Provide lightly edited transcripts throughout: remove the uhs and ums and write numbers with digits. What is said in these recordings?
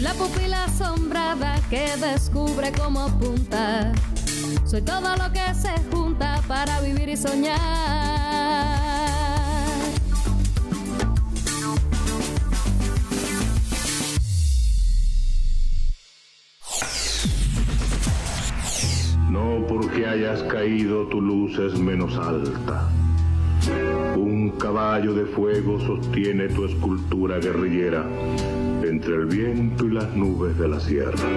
la pupila asombrada que descubre cómo apunta. Soy todo lo que se junta para vivir y soñar. No porque hayas caído tu luz es menos alta. Un caballo de fuego sostiene tu escultura guerrillera entre el viento y las nubes de la sierra.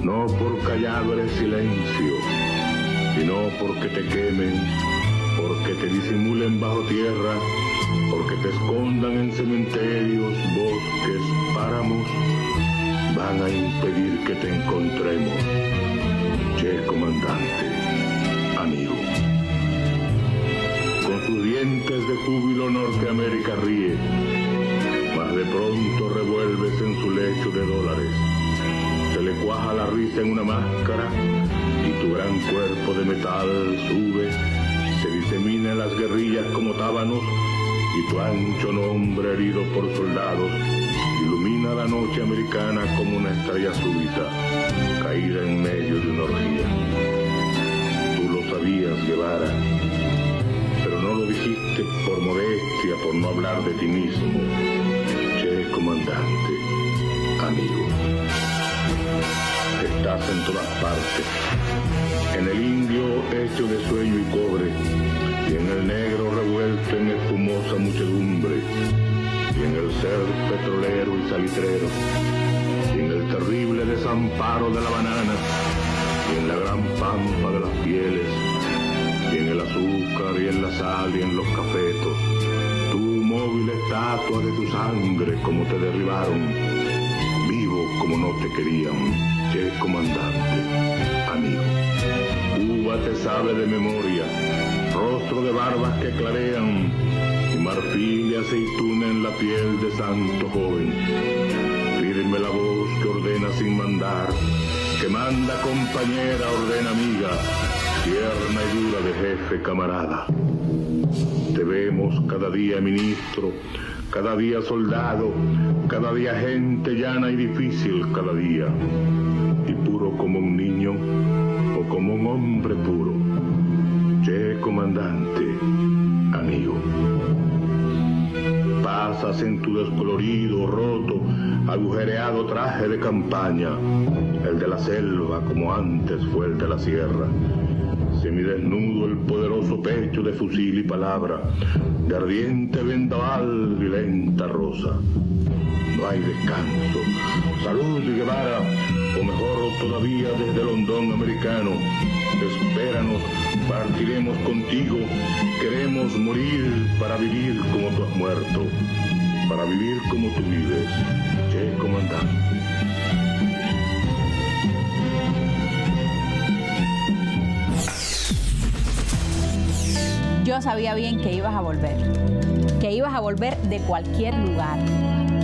No por callado eres silencio, sino porque te quemen, porque te disimulen bajo tierra, porque te escondan en cementerios, bosques, páramos, van a impedir que te encontremos. Che, comandante, amigo. Con sus dientes de júbilo Norteamérica ríe, mas de pronto revuelves en su lecho de dólares. Se le cuaja la risa en una máscara y tu gran cuerpo de metal sube, se disemina en las guerrillas como tábanos y tu ancho nombre herido por soldados ilumina la noche americana como una estrella súbita caída en medio de una orgía. Tú lo sabías, Guevara, pero no lo dijiste por modestia, por no hablar de ti mismo. Che, comandante, amigo. Estás en todas partes, en el indio hecho de sueño y cobre, y en el negro revuelto en espumosa muchedumbre, y en el ser petrolero y salitrero, y en el terrible desamparo de la banana, y en la gran pampa de las pieles, y en el azúcar y en la sal y en los cafetos, tú móvil estatua de tu sangre como te derribaron, vivo como no te querían. Che, comandante, amigo. Cuba te sabe de memoria, rostro de barbas que clarean y marfil y aceituna en la piel de santo joven. Firme la voz que ordena sin mandar, que manda compañera, ordena amiga, tierna y dura de jefe camarada. Te vemos cada día ministro, cada día soldado, cada día gente llana y difícil cada día. Y puro como un niño o como un hombre puro. Che, comandante, amigo. Pasas en tu descolorido, roto, agujereado traje de campaña, el de la selva como antes fue el de la sierra. Semidesnudo el poderoso pecho de fusil y palabra, de ardiente vendaval y lenta rosa. No hay descanso. Salud, Guevara, o mejor todavía desde el hondón americano. Espéranos, partiremos contigo. Queremos morir para vivir como tú has muerto, para vivir como tú vives. Che, comandante. Yo sabía bien que ibas a volver de cualquier lugar,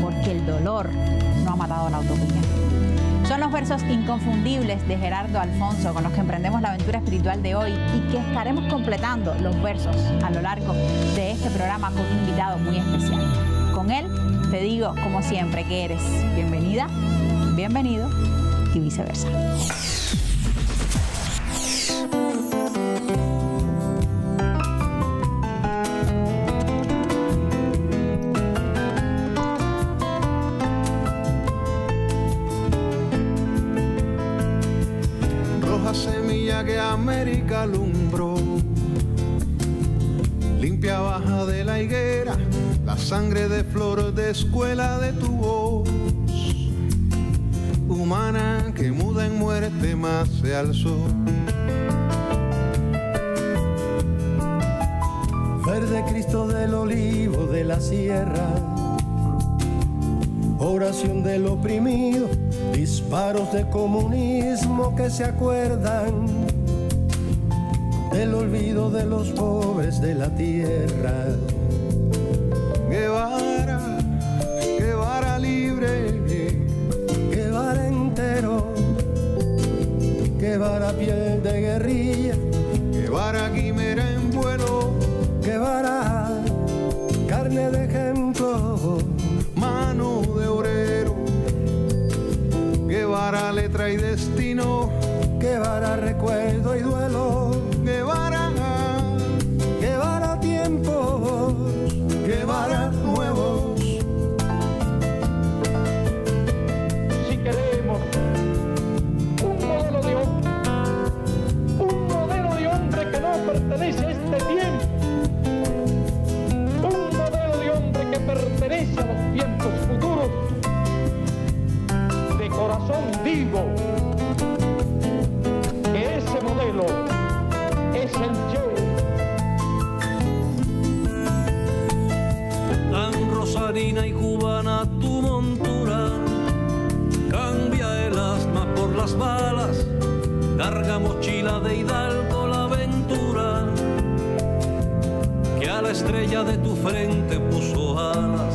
porque el dolor no ha matado la utopía. Son los versos inconfundibles de Gerardo Alfonso con los que emprendemos la aventura espiritual de hoy y que estaremos completando los versos a lo largo de este programa con un invitado muy especial. Con él te digo, como siempre, que eres bienvenida, bienvenido y viceversa. Que América alumbró, limpia baja de la higuera, la sangre de flor de escuela de tu voz, humana que muda en muerte más se alzó. Verde Cristo del olivo de la sierra, oración del oprimido, disparos de comunismo que se acuerdan del olvido de los pobres de la tierra. Guevara, Guevara libre, Guevara entero, Guevara piel de guerrilla, Guevara quimera en vuelo, Guevara carne de ejemplo, mano de obrero, Guevara y destino, Guevara recuerdo y duelo, Guevara, Guevara tiempos, Guevara nuevos. Si queremos un modelo de hombre que no pertenece a este tiempo, un modelo de hombre que pertenece a los tiempos futuros, de corazón vivo, que ese modelo es el Che. Tan rosarina y cubana tu montura, cambia el asma por las balas, carga mochila de hidalgo la aventura, que a la estrella de tu frente puso alas.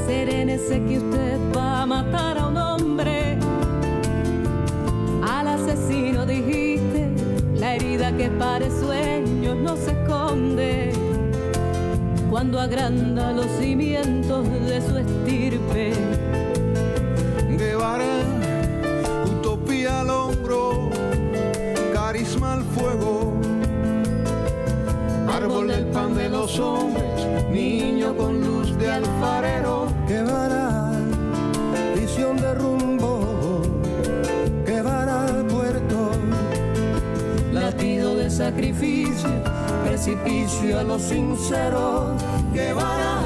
Serénese que usted va a matar a un hombre, al asesino dijiste, la herida que pare sueños no se esconde, cuando agranda los cimientos de su estirpe. Guevara, utopía al hombro, carisma al fuego, árbol del pan de los hombres, niño con luz de alfarero. Guevara, visión de rumbo, Guevara al puerto, Latido de sacrificio, precipicio a los sinceros. Guevara,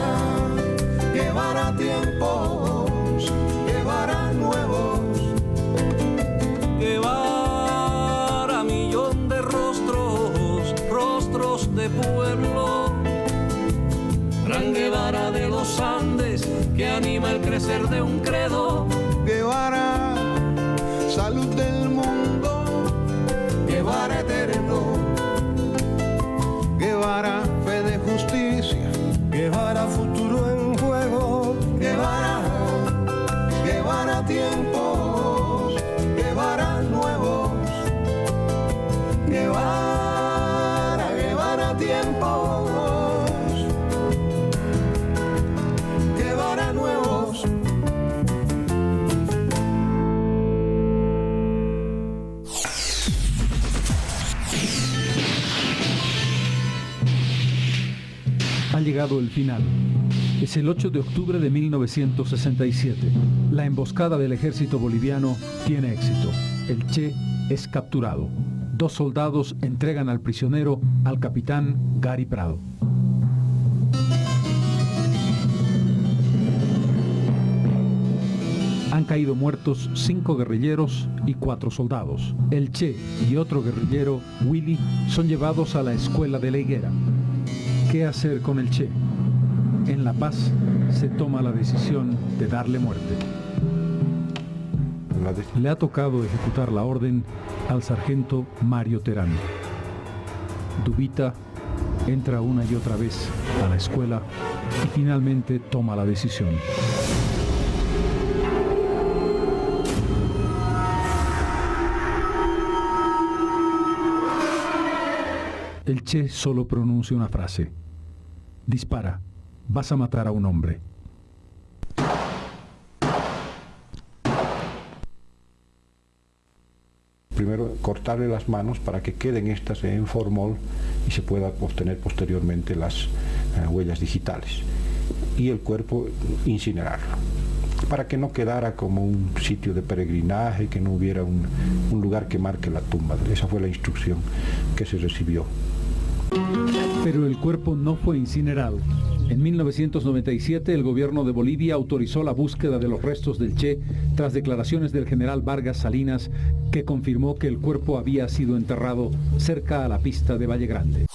Guevara tiempos, Guevara nuevos. Guevara, millón de rostros, rostros de pueblo. Gran Guevara de los Andes, que anima el crecer de un credo. Guevara, salud del mundo, Guevara eterno. Guevara, fe de justicia, Guevara futuro en juego, Guevara, Guevara tiempos, Guevara nuevos. Guevara, Guevara tiempos, Guevara nuevos. Ha llegado el final. Es el 8 de octubre de 1967. La emboscada del ejército boliviano tiene éxito. El Che es capturado. 2 soldados entregan al prisionero al capitán Gary Prado. Han caído muertos 5 guerrilleros y 4 soldados. El Che y otro guerrillero, Willy, son llevados a la escuela de la Higuera. ¿Qué hacer con el Che? En La Paz se toma la decisión de darle muerte. Le ha tocado ejecutar la orden al sargento Mario Terán. Dubita, entra una y otra vez a la escuela y finalmente toma la decisión. El Che solo pronuncia una frase. Dispara, vas a matar a un hombre. Primero cortarle las manos para que queden estas en formol y se pueda obtener posteriormente las huellas digitales. Y el cuerpo incinerarlo, para que no quedara como un sitio de peregrinaje, que no hubiera un lugar que marque la tumba. Esa fue la instrucción que se recibió. Pero el cuerpo no fue incinerado. En 1997 el gobierno de Bolivia autorizó la búsqueda de los restos del Che tras declaraciones del general Vargas Salinas, que confirmó que el cuerpo había sido enterrado cerca a la pista de Valle Grande.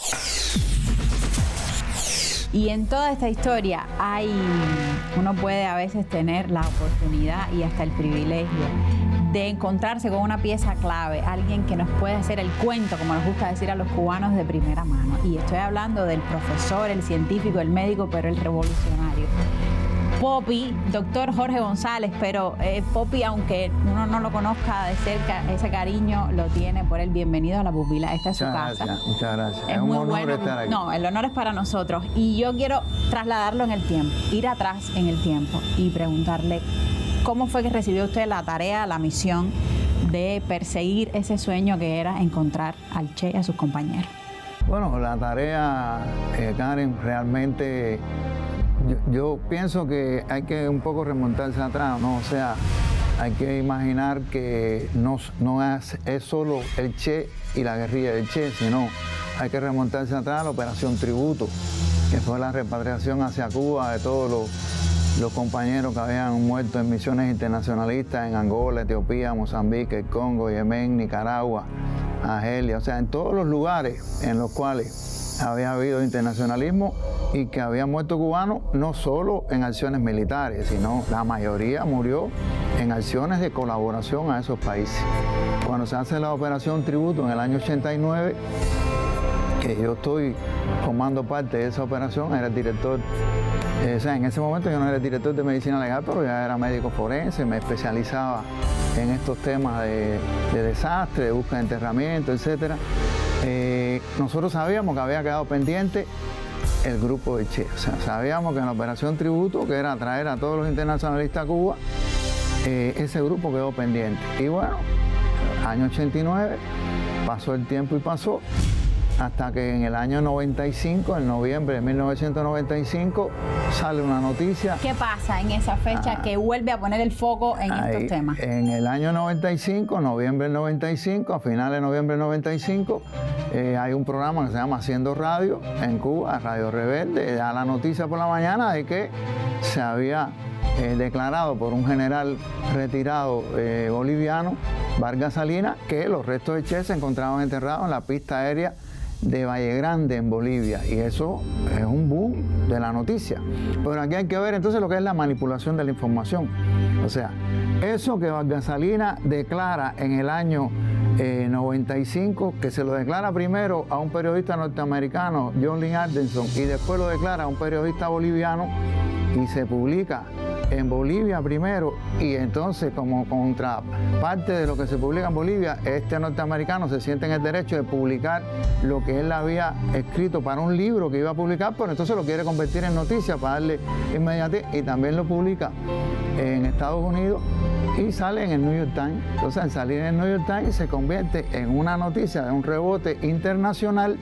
Y en toda esta historia uno puede a veces tener la oportunidad y hasta el privilegio de encontrarse con una pieza clave, alguien que nos puede hacer el cuento, como nos gusta decir a los cubanos, de primera mano. Y estoy hablando del profesor, el científico, el médico, pero el revolucionario. Popi, doctor Jorge González, pero Popi, aunque uno no lo conozca de cerca, ese cariño lo tiene por él. Bienvenido a La Pupila, esta es su casa. Muchas gracias. Es un muy honor bueno. Estar aquí. No, el honor es para nosotros. Y yo quiero trasladarlo en el tiempo, ir atrás en el tiempo y preguntarle cómo fue que recibió usted la tarea, la misión de perseguir ese sueño que era encontrar al Che y a sus compañeros. Bueno, la tarea, Karen, realmente yo pienso que hay que un poco remontarse atrás, ¿no? O sea, hay que imaginar que no es solo el Che y la guerrilla del Che, sino hay que remontarse atrás a la Operación Tributo, que fue la repatriación hacia Cuba de todos los compañeros que habían muerto en misiones internacionalistas en Angola, Etiopía, Mozambique, Congo, Yemen, Nicaragua, Argelia, o sea, en todos los lugares en los cuales había habido internacionalismo y que había muerto cubanos, no solo en acciones militares, sino la mayoría murió en acciones de colaboración a esos países. Cuando se hace la Operación Tributo en el año 89, que yo estoy formando parte de esa operación, era el director. O sea, en ese momento yo no era el director de medicina legal, pero ya era médico forense, me especializaba en estos temas de desastre, de búsqueda de enterramiento, etc. Nosotros sabíamos que había quedado pendiente el grupo de Che. O sea, sabíamos que en la Operación Tributo, que era traer a todos los internacionalistas a Cuba, ese grupo quedó pendiente. Y bueno, año 89, pasó el tiempo y pasó, hasta que en el año 95, en noviembre de 1995, sale una noticia. ¿Qué pasa en esa fecha que vuelve a poner el foco en estos temas? En el año 95, noviembre del 95, a finales de noviembre del 95, hay un programa que se llama Haciendo Radio en Cuba, Radio Rebelde, da la noticia por la mañana de que se había declarado por un general retirado boliviano, Vargas Salinas, que los restos de Che se encontraban enterrados en la pista aérea de Valle Grande en Bolivia, y eso es un boom de la noticia. Pero aquí hay que ver entonces lo que es la manipulación de la información. O sea, eso que Vargas Salinas declara en el año 95, que se lo declara primero a un periodista norteamericano, John Lynn Alderson, y después lo declara a un periodista boliviano, y se publica en Bolivia primero, y entonces como contraparte de lo que se publica en Bolivia, este norteamericano se siente en el derecho de publicar lo que él había escrito para un libro que iba a publicar, pero entonces lo quiere convertir en noticia para darle inmediatez, y también lo publica en Estados Unidos y sale en el New York Times. Entonces, al salir en el New York Times se convierte en una noticia de un rebote internacional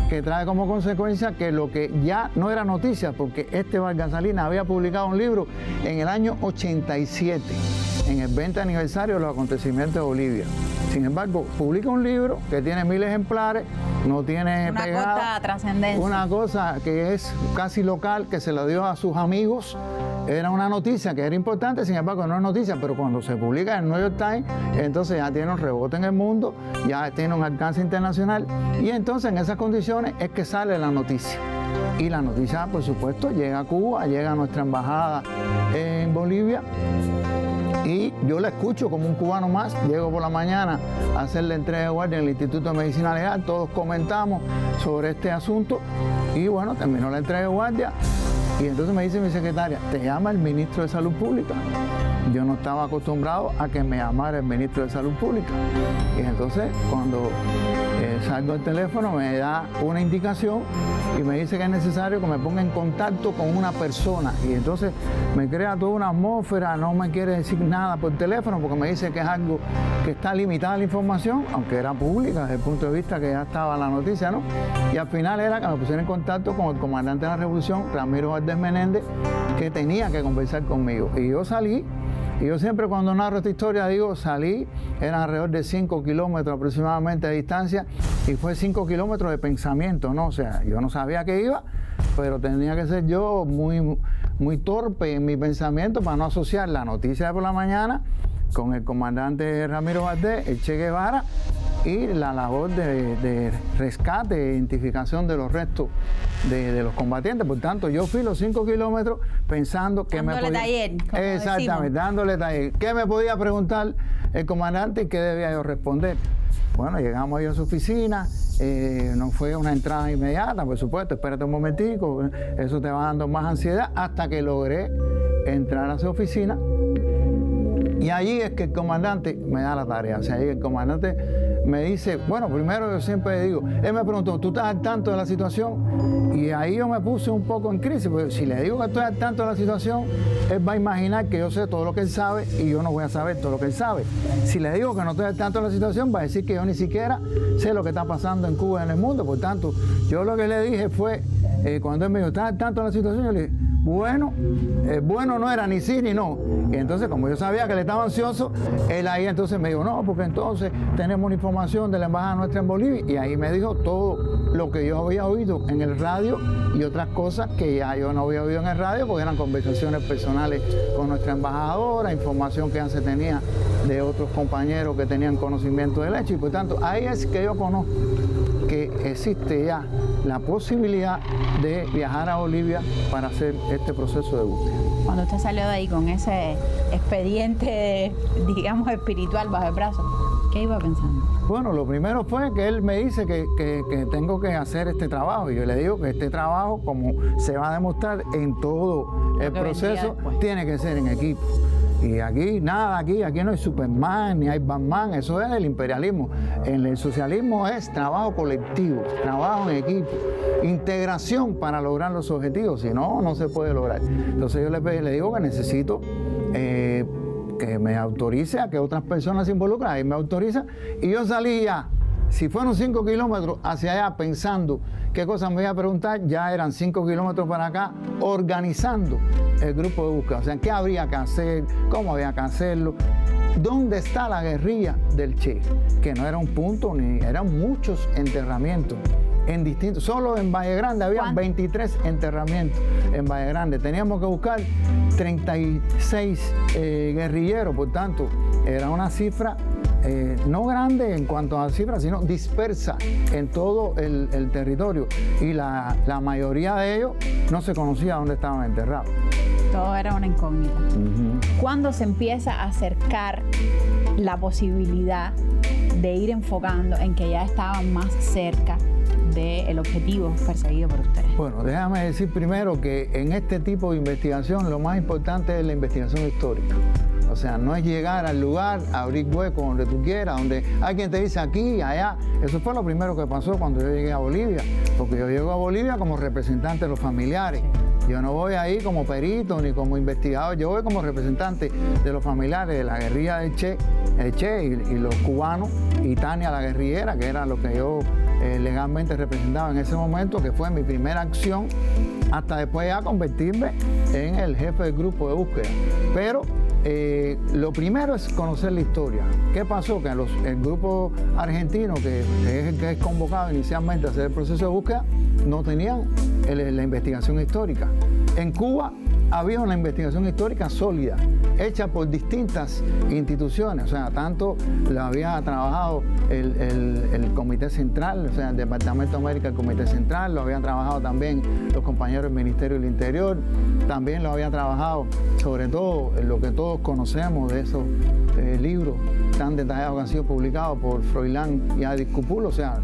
que trae como consecuencia que lo que ya no era noticia, porque este Vargas Salinas había publicado un libro en el año 87, en el 20 aniversario de los acontecimientos de Bolivia. Sin embargo, publica un libro que tiene 1000 ejemplares, no tiene una pegada, cosa trascendencia. Una cosa que es casi local, que se lo dio a sus amigos. Era una noticia que era importante, sin embargo no es noticia, pero cuando se publica en el New York Times, entonces ya tiene un rebote en el mundo, ya tiene un alcance internacional, y entonces en esas condiciones es que sale la noticia. Y la noticia, por supuesto, llega a Cuba, llega a nuestra embajada en Bolivia, y yo la escucho como un cubano más. Llego por la mañana a hacer la entrega de guardia en el Instituto de Medicina Legal, todos comentamos sobre este asunto, y bueno, terminó la entrega de guardia. Y entonces me dice mi secretaria, te llama el ministro de Salud Pública. Yo no estaba acostumbrado a que me llamara el ministro de Salud Pública. Y entonces cuando salgo del teléfono me da una indicación y me dice que es necesario que me ponga en contacto con una persona. Y entonces me crea toda una atmósfera, no me quiere decir nada por teléfono porque me dice que es algo que está limitada la información, aunque era pública desde el punto de vista que ya estaba la noticia, ¿no? Y al final era que me pusiera en contacto con el comandante de la Revolución, Ramiro Valdés Menéndez, que tenía que conversar conmigo. Y yo salí, y yo siempre cuando narro esta historia digo, salí, eran alrededor de 5 kilómetros aproximadamente de distancia, y fue 5 kilómetros de pensamiento, ¿no? O sea, yo no sabía que iba, pero tenía que ser yo muy torpe en mi pensamiento para no asociar la noticia de por la mañana con el comandante Ramiro Valdés, el Che Guevara, y la labor de rescate e identificación de los restos de los combatientes. Por tanto, yo fui los 5 kilómetros pensando que dándole me podía... taller, como exactamente, decimos. dándole taller. ¿Qué me podía preguntar el comandante y qué debía yo responder? Bueno, llegamos ahí a su oficina, no fue una entrada inmediata, por supuesto, espérate un momentico, eso te va dando más ansiedad, hasta que logré entrar a su oficina y allí es que el comandante me da la tarea. O sea, ahí el comandante me dice, bueno, primero yo siempre digo, él me preguntó, ¿tú estás al tanto de la situación? Y ahí yo me puse un poco en crisis, porque si le digo que estoy al tanto de la situación, él va a imaginar que yo sé todo lo que él sabe y yo no voy a saber todo lo que él sabe. Si le digo que no estoy al tanto de la situación, va a decir que yo ni siquiera sé lo que está pasando en Cuba y en el mundo. Por tanto, yo lo que le dije fue, cuando él me dijo, ¿estás al tanto de la situación? Yo le dije, bueno no era ni sí ni no. Y entonces, como yo sabía que él estaba ansioso, él ahí entonces me dijo, no, porque entonces tenemos una información de la embajada nuestra en Bolivia, y ahí me dijo todo lo que yo había oído en el radio y otras cosas que ya yo no había oído en el radio, porque eran conversaciones personales con nuestra embajadora, información que ya se tenía de otros compañeros que tenían conocimiento del hecho, y por tanto, ahí es que yo conozco que existe ya la posibilidad de viajar a Bolivia para hacer este proceso de búsqueda. Cuando usted salió de ahí con ese expediente, digamos, espiritual bajo el brazo, ¿qué iba pensando? Bueno, lo primero fue que él me dice que tengo que hacer este trabajo, y yo le digo que este trabajo, como se va a demostrar en todo el proceso, tiene que ser en equipo. Y aquí, nada, aquí no hay Superman, ni hay Batman, eso es el imperialismo. En el socialismo es trabajo colectivo, trabajo en equipo, integración para lograr los objetivos, si no, no se puede lograr. Entonces yo le digo que necesito que me autorice a que otras personas se involucren, ahí me autoriza, y yo salí ya, si fueron 5 kilómetros hacia allá pensando qué cosas me iba a preguntar, ya eran 5 kilómetros para acá organizando el grupo de búsqueda. O sea, qué habría que hacer, cómo había que hacerlo, dónde está la guerrilla del Che, que no era un punto, ni eran muchos enterramientos en distintos, solo en Valle Grande había 23 enterramientos en Valle Grande, teníamos que buscar 36 guerrilleros, por tanto, era una cifra no grande en cuanto a cifras, sino dispersa en todo el territorio, y la mayoría de ellos no se conocía dónde estaban enterrados. Todo era una incógnita. ¿Cuándo se empieza a acercar la posibilidad de ir enfocando en que ya estaban más cerca del objetivo perseguido por ustedes? Bueno, déjame decir primero que en este tipo de investigación lo más importante es la investigación histórica. O sea, no es llegar al lugar, abrir huecos donde tú quieras, donde hay quien te dice aquí, allá. Eso fue lo primero que pasó cuando yo llegué a Bolivia, porque yo llego a Bolivia como representante de los familiares. Yo no voy ahí como perito ni como investigador, yo voy como representante de los familiares de la guerrilla del Che, el Che y los cubanos, y Tania la guerrillera, que era lo que yo legalmente representaba en ese momento, que fue mi primera acción, hasta después ya convertirme en el jefe del grupo de búsqueda. Pero lo primero es conocer la historia. ¿Qué pasó? Que el grupo argentino, que es el que es convocado inicialmente a hacer el proceso de búsqueda, no tenían la investigación histórica. En Cuba había una investigación histórica sólida, hecha por distintas instituciones, o sea, tanto lo había trabajado el Comité Central, o sea, el Departamento de América, el Comité Central, lo habían trabajado también los compañeros del Ministerio del Interior, también lo habían trabajado, sobre todo, lo que todos conocemos de esos libros tan detallados que han sido publicados por Froilán y Adis Cupul, o sea,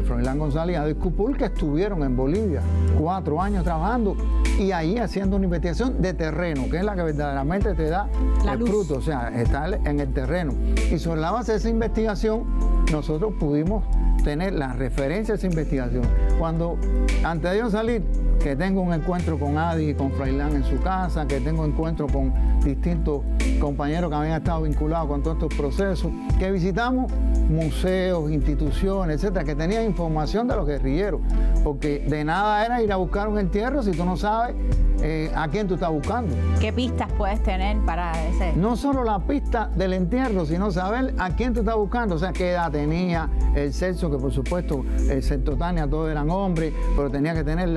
Froilán González y Adis Cupul, que estuvieron en Bolivia 4 años trabajando y ahí haciendo una investigación de terreno, que es la que verdaderamente te da el fruto, o sea, estar en el terreno. Y sobre la base de esa investigación, nosotros pudimos tener la referencia de esa investigación. Cuando, antes de yo salir, que tengo un encuentro con Adi y con Froilán en su casa, que tengo encuentro con distintos compañeros que habían estado vinculados con todos estos procesos, que visitamos museos, instituciones, etcétera, que tenían información de los guerrilleros, porque de nada era ir a buscar un entierro si tú no sabes a quién tú estás buscando. ¿Qué pistas puedes tener para ese? No solo la pista del entierro, sino saber a quién tú estás buscando, o sea, qué edad tenía, el sexo, que por supuesto, excepto Tania, todos eran hombres, pero tenía que tener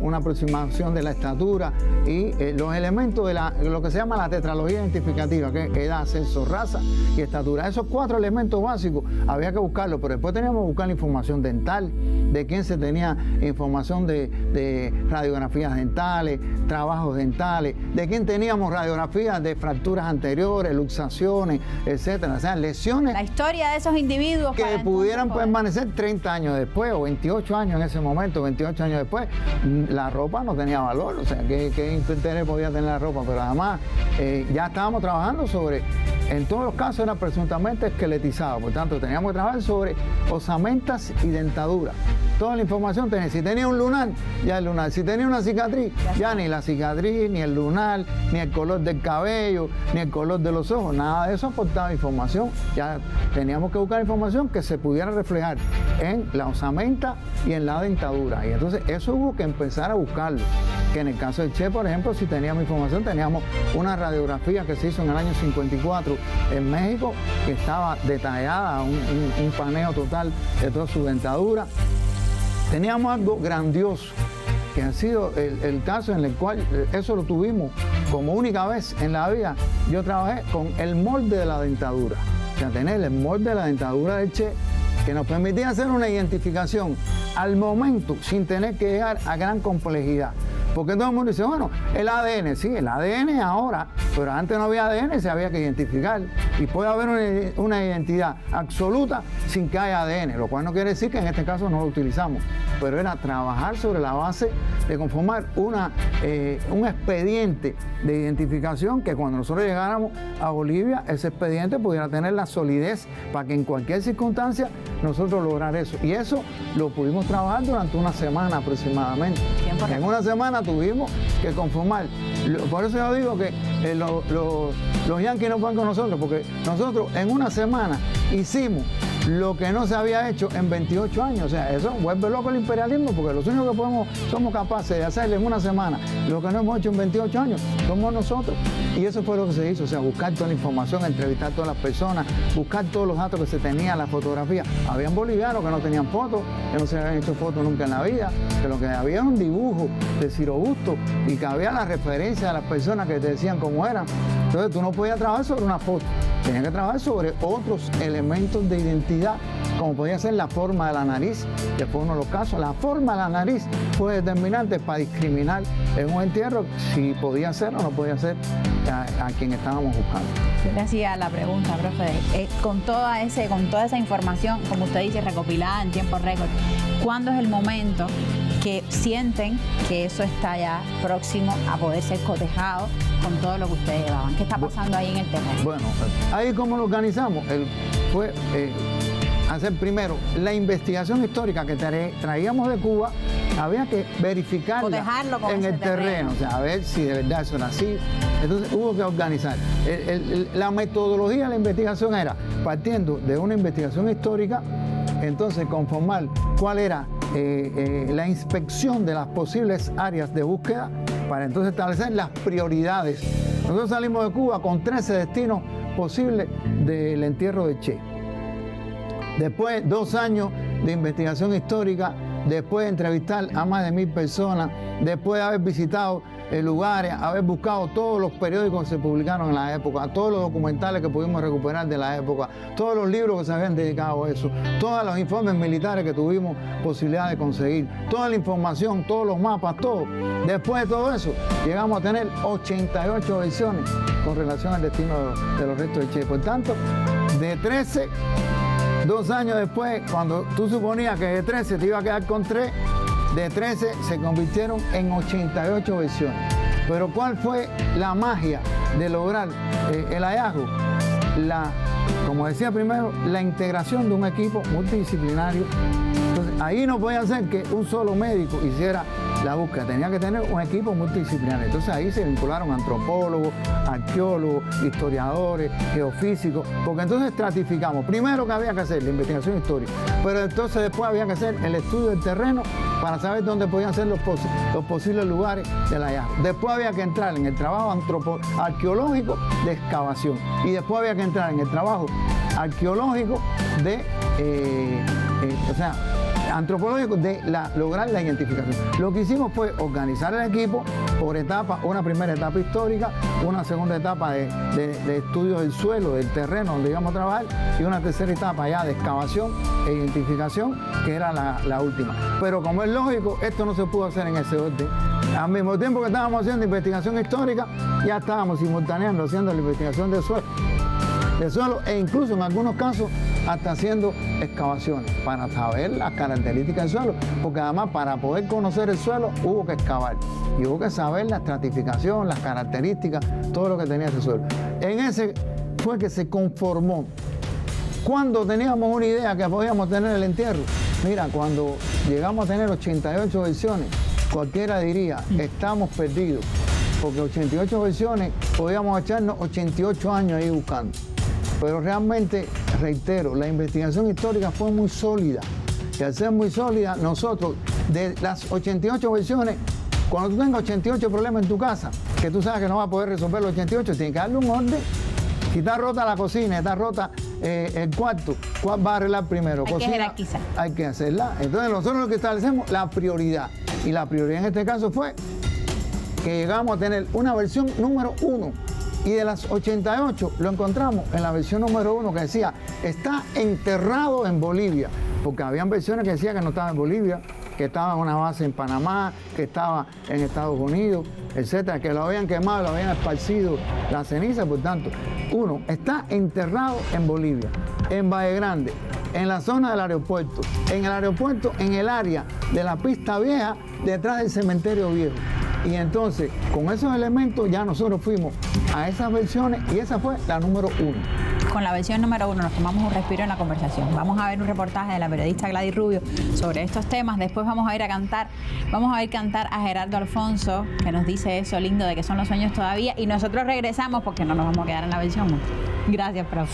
una aproximación de la estatura y los elementos de lo que se llama la tetralogía identificativa, que es edad, sexo, raza y estatura. Esos 4 elementos básicos había que buscarlos, pero después teníamos que buscar la información dental, de quién se tenía información de radiografías dentales, trabajos dentales, de quién teníamos radiografías de fracturas anteriores, luxaciones, etcétera. O sea, lesiones. La historia de esos individuos que pudieran permanecer 30 años después o 28 años en ese momento, 28 años después. La ropa no tenía valor, o sea, ¿qué interés podía tener la ropa? Pero además ya estábamos trabajando sobre, en todos los casos era presuntamente esqueletizado, por tanto teníamos que trabajar sobre osamentas y dentaduras. Toda la información tenía, si tenía un lunar, ya el lunar, si tenía una cicatriz, ya ni la cicatriz, ni el lunar, ni el color del cabello, ni el color de los ojos, nada de eso aportaba información. Ya teníamos que buscar información que se pudiera reflejar en la osamenta y en la dentadura. Y entonces eso hubo que empezar a buscarlo. Que en el caso del Che, por ejemplo, si teníamos información, teníamos una radiografía que se hizo en el año 54 en México, que estaba detallada, un paneo total de toda su dentadura. Teníamos algo grandioso, que ha sido el caso en el cual eso lo tuvimos como única vez en la vida. Yo trabajé con el molde de la dentadura, o sea, tener el molde de la dentadura del Che, que nos permitía hacer una identificación al momento sin tener que llegar a gran complejidad. Porque todo el mundo dice, bueno, el ADN, sí, el ADN ahora, pero antes no había ADN, se había que identificar. Y puede haber una identidad absoluta sin que haya ADN, lo cual no quiere decir que en este caso no lo utilizamos, pero era trabajar sobre la base de conformar un expediente de identificación que cuando nosotros llegáramos a Bolivia, ese expediente pudiera tener la solidez para que en cualquier circunstancia nosotros lograr eso. Y eso lo pudimos trabajar durante una semana aproximadamente. En una semana tuvimos que conformar. Por eso yo digo que los yanquis no fueron con nosotros, porque nosotros en una semana hicimos lo que no se había hecho en 28 años. O sea, eso vuelve loco el imperialismo, porque los únicos que somos capaces de hacerle en una semana lo que no hemos hecho en 28 años somos nosotros. Y eso fue lo que se hizo, o sea, buscar toda la información, entrevistar a todas las personas, buscar todos los datos que se tenían, las fotografías. Habían bolivianos que no tenían fotos, que no se habían hecho fotos nunca en la vida, que lo que había era un dibujo de Ciro Busto y que había la referencia de las personas que te decían cómo eran. Entonces tú no podías trabajar sobre una foto, tenías que trabajar sobre otros elementos de identidad, como podía ser la forma de la nariz, que fue uno de los casos. La forma de la nariz fue determinante para discriminar en un entierro si podía ser o no podía ser a quien estábamos buscando. Yo le hacía la pregunta, profe, con toda esa información, como usted dice, recopilada en tiempo récord, ¿cuándo es el momento que sienten que eso está ya próximo a poder ser cotejado con todo lo que ustedes llevaban? ¿Qué está pasando ahí en el terreno? Bueno, ahí cómo lo organizamos, fue hacer primero la investigación histórica que traíamos de Cuba, había que verificarla en el terreno, o sea, a ver si de verdad eso era así. Entonces hubo que organizar. La metodología de la investigación era, partiendo de una investigación histórica, entonces conformar cuál era la inspección de las posibles áreas de búsqueda para entonces establecer las prioridades. Nosotros salimos de Cuba con 13 destinos posibles del entierro de Che. Después, 2 años de investigación histórica, después de entrevistar a más de 1000 personas, después de haber visitado lugares, haber buscado todos los periódicos que se publicaron en la época, todos los documentales que pudimos recuperar de la época, todos los libros que se habían dedicado a eso, todos los informes militares que tuvimos posibilidad de conseguir, toda la información, todos los mapas, todo. Después de todo eso, llegamos a tener 88 versiones con relación al destino de los restos de Che. Por tanto, de 13, 2 años después, cuando tú suponías que de 13 te iba a quedar con 3, de 13 se convirtieron en 88 versiones. Pero ¿cuál fue la magia de lograr el hallazgo? Como decía primero, la integración de un equipo multidisciplinario. Entonces, ahí no podía ser que un solo médico hiciera la búsqueda, tenía que tener un equipo multidisciplinario. Entonces ahí se vincularon antropólogos, arqueólogos, historiadores, geofísicos, porque entonces estratificamos. Primero que había que hacer la investigación histórica, pero entonces después había que hacer el estudio del terreno para saber dónde podían ser los posibles lugares del hallazgo. Después había que entrar en el trabajo arqueológico de excavación y después había que entrar en el trabajo arqueológico de antropológico de lograr la identificación. Lo que hicimos fue organizar el equipo por etapas, una primera etapa histórica, una segunda etapa de estudios del suelo, del terreno donde íbamos a trabajar, y una tercera etapa ya de excavación e identificación, que era la última. Pero como es lógico, esto no se pudo hacer en ese orden. Al mismo tiempo que estábamos haciendo investigación histórica, ya estábamos simultaneando haciendo la investigación del suelo e incluso en algunos casos hasta haciendo excavaciones para saber las características del suelo, porque además para poder conocer el suelo hubo que excavar y hubo que saber la estratificación, las características, todo lo que tenía ese suelo. En ese fue que se conformó. Cuando teníamos una idea que podíamos tener el entierro, mira, cuando llegamos a tener 88 versiones, cualquiera diría, estamos perdidos, porque 88 versiones podíamos echarnos 88 años ahí buscando. Pero realmente, reitero, la investigación histórica fue muy sólida. Y al ser muy sólida, nosotros, de las 88 versiones, cuando tú tengas 88 problemas en tu casa, que tú sabes que no vas a poder resolver los 88, tienes que darle un orden. Si está rota la cocina, está rota el cuarto, ¿cuál va a arreglar primero? Hay que jerarquizar. Hay que hacerla. Entonces nosotros lo que establecemos, la prioridad. Y la prioridad en este caso fue que llegamos a tener una versión número 1. Y de las 88 lo encontramos en la versión número 1 que decía, está enterrado en Bolivia. Porque habían versiones que decían que no estaba en Bolivia, que estaba en una base en Panamá, que estaba en Estados Unidos, etcétera, que lo habían quemado, lo habían esparcido la ceniza. Por tanto, 1, está enterrado en Bolivia, en Valle Grande, en la zona del aeropuerto, en el área de la pista vieja, detrás del cementerio viejo. Y entonces, con esos elementos ya nosotros fuimos a esas versiones y esa fue la número 1. Con la versión número 1 nos tomamos un respiro en la conversación. Vamos a ver un reportaje de la periodista Gladys Rubio sobre estos temas. Después vamos a ir a cantar a Gerardo Alfonso, que nos dice eso lindo de que son los sueños todavía. Y nosotros regresamos porque no nos vamos a quedar en la versión 1. Gracias, profe.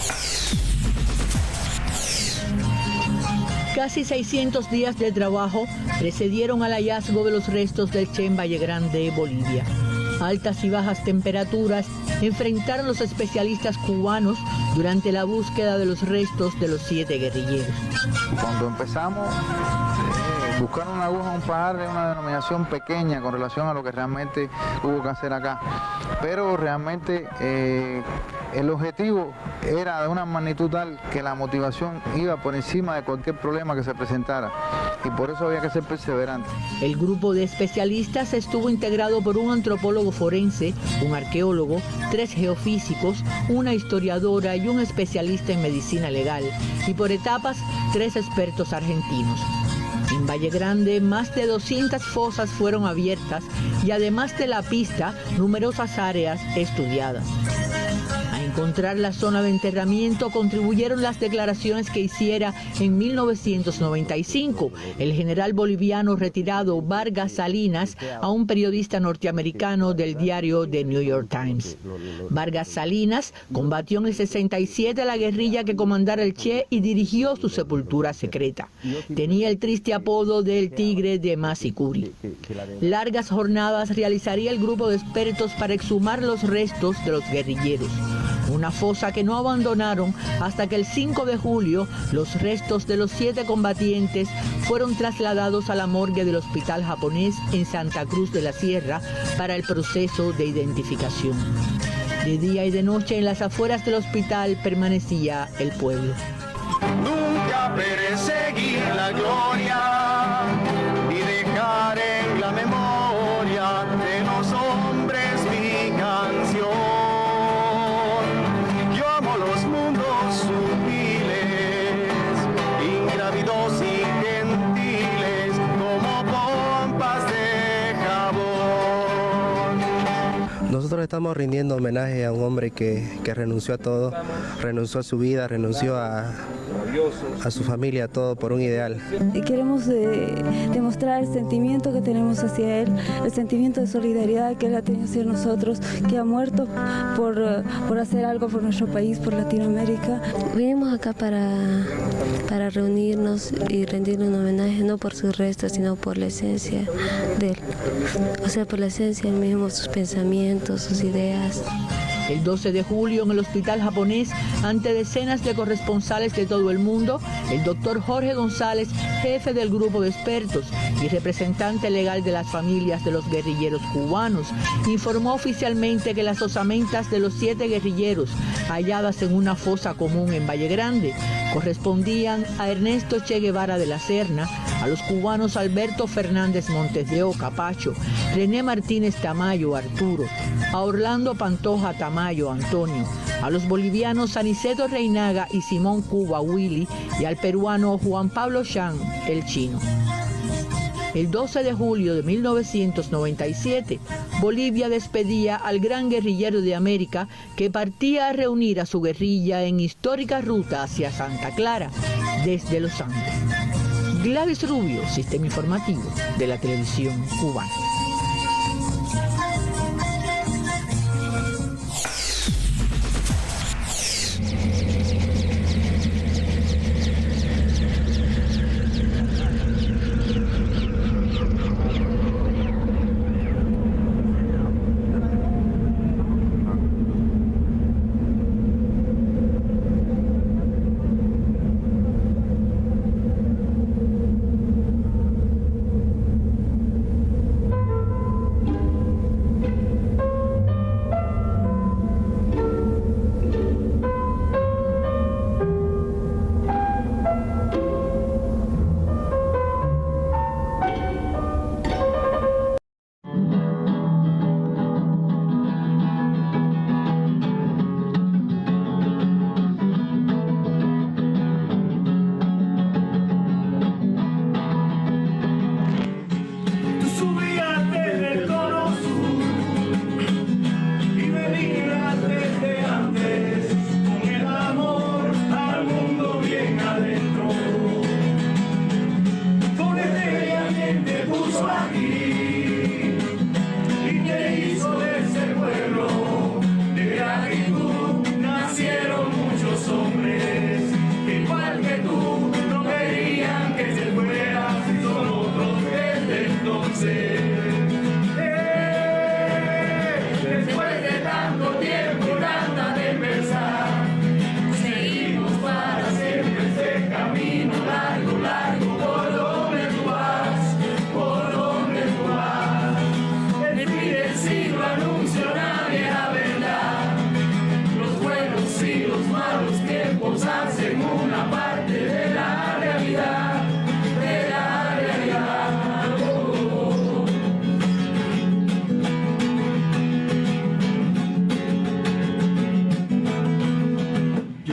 Casi 600 días de trabajo precedieron al hallazgo de los restos del Che en Valle Grande, Bolivia. Altas y bajas temperaturas enfrentaron los especialistas cubanos durante la búsqueda de los restos de los 7 guerrilleros. Cuando empezamos, buscar una aguja, un pajar es una denominación pequeña con relación a lo que realmente hubo que hacer acá. Pero realmente el objetivo era de una magnitud tal que la motivación iba por encima de cualquier problema que se presentara. Y por eso había que ser perseverante. El grupo de especialistas estuvo integrado por un antropólogo forense, un arqueólogo, 3 geofísicos, una historiadora y un especialista en medicina legal. Y por etapas, 3 expertos argentinos. En Valle Grande, más de 200 fosas fueron abiertas y además de la pista, numerosas áreas estudiadas. A encontrar la zona de enterramiento contribuyeron las declaraciones que hiciera en 1995 el general boliviano retirado Vargas Salinas a un periodista norteamericano del diario The New York Times. Vargas Salinas combatió en el 67 la guerrilla que comandara el Che y dirigió su sepultura secreta. Tenía el triste apodo del Tigre de Masicuri. Largas jornadas realizaría el grupo de expertos para exhumar los restos de los guerrilleros. Una fosa que no abandonaron hasta que el 5 de julio los restos de los 7 combatientes fueron trasladados a la morgue del hospital japonés en Santa Cruz de la Sierra para el proceso de identificación. De día y de noche en las afueras del hospital permanecía el pueblo. Nunca perseguir la gloria y dejar en la memoria de los hombres mi canción. Nosotros estamos rindiendo homenaje a un hombre que renunció a todo, renunció a su vida, renunció a su familia, a todo por un ideal. Queremos demostrar el sentimiento que tenemos hacia él, el sentimiento de solidaridad que él ha tenido hacia nosotros, que ha muerto por hacer algo por nuestro país, por Latinoamérica. Vinimos acá para reunirnos y rendirle un homenaje, no por sus restos, sino por la esencia de él. O sea, por la esencia del mismo, sus pensamientos, sus ideas. El 12 de julio, en el hospital japonés, ante decenas de corresponsales de todo el mundo, el doctor Jorge González, jefe del grupo de expertos y representante legal de las familias de los guerrilleros cubanos, informó oficialmente que las osamentas de los 7 guerrilleros halladas en una fosa común en Valle Grande correspondían a Ernesto Che Guevara de la Serna, a los cubanos Alberto Fernández Montes de Oca, Pacho, René Martínez Tamayo, Arturo, a Orlando Pantoja Tamayo, Antonio, a los bolivianos Aniceto Reinaga y Simón Cuba, Willy, y al peruano Juan Pablo Chan, el Chino. El 12 de julio de 1997, Bolivia despedía al gran guerrillero de América que partía a reunir a su guerrilla en histórica ruta hacia Santa Clara, desde los Andes. Gladys Rubio, Sistema Informativo de la Televisión Cubana.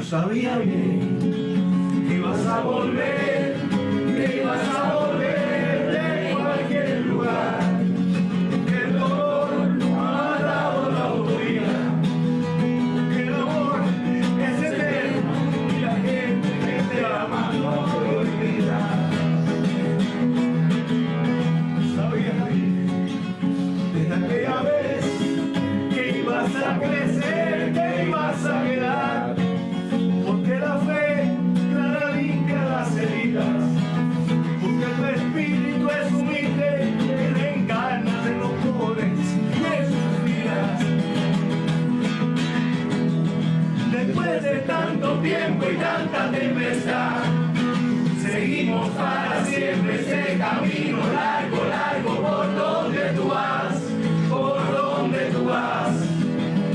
Sabía bien que ibas a volver, de cualquier lugar. El dolor no ha dado la autoría, el amor es eterno y la gente que te ama no te olvida. Sabía bien desde aquella vez que ibas a crecer, que ibas a quedar. Porque la fe clara limpia las heridas, porque tu espíritu es humilde, que reencarna en los pobres de sus vidas. Después de tanto tiempo y tanta tempestad, seguimos para siempre este camino largo, largo, por donde tú vas, por donde tú vas.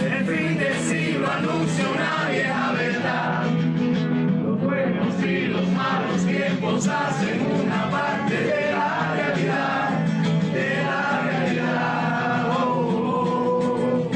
El fin del siglo anuncia una vieja verdad. Los buenos y los malos tiempos hacen una parte de la realidad, de la realidad. Oh, oh, oh.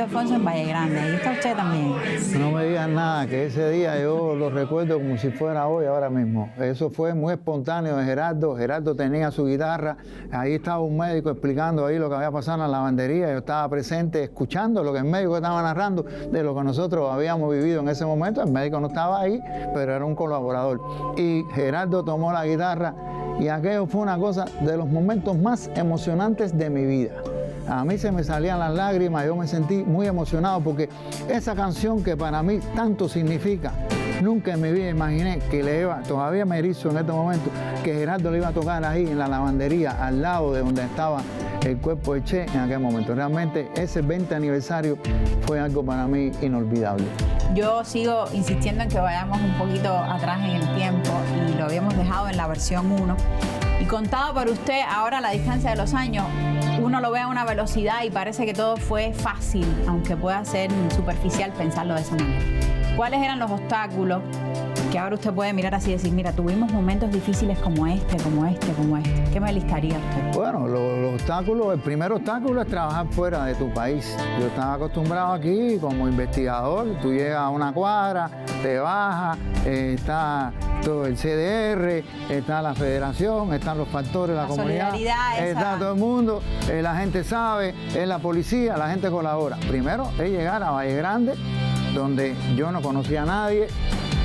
Alfonso en Valle Grande. Ahí está usted también. No me digan nada, que ese día yo lo recuerdo como si fuera hoy, ahora mismo. Eso fue muy espontáneo de Gerardo. Gerardo tenía su guitarra. Ahí estaba un médico explicando ahí lo que había pasado en la lavandería. Yo estaba presente escuchando lo que el médico estaba narrando de lo que nosotros habíamos vivido en ese momento. El médico no estaba ahí, pero era un colaborador. Y Gerardo tomó la guitarra y aquello fue una cosa de los momentos más emocionantes de mi vida. A mí se me salían las lágrimas, yo me sentí muy emocionado porque esa canción que para mí tanto significa, nunca en mi vida imaginé que le iba, todavía me erizo en este momento, que Gerardo le iba a tocar ahí en la lavandería, al lado de donde estaba el cuerpo de Che en aquel momento. Realmente ese 20 aniversario fue algo para mí inolvidable. Yo sigo insistiendo en que vayamos un poquito atrás en el tiempo y lo habíamos dejado en la versión 1. Y contado por usted, ahora a la distancia de los años, uno lo ve a una velocidad y parece que todo fue fácil, aunque pueda ser superficial pensarlo de esa manera. ¿Cuáles eran los obstáculos que ahora usted puede mirar así y decir, mira, tuvimos momentos difíciles como este, como este, como este? ¿Qué me listaría usted? Bueno, los obstáculos, el primer obstáculo es trabajar fuera de tu país. Yo estaba acostumbrado aquí como investigador, tú llegas a una cuadra, te bajas, está todo el CDR, está la federación, están los factores de la comunidad, está todo el mundo, la gente sabe, es la policía, la gente colabora. Primero es llegar a Valle Grande, donde yo no conocía a nadie,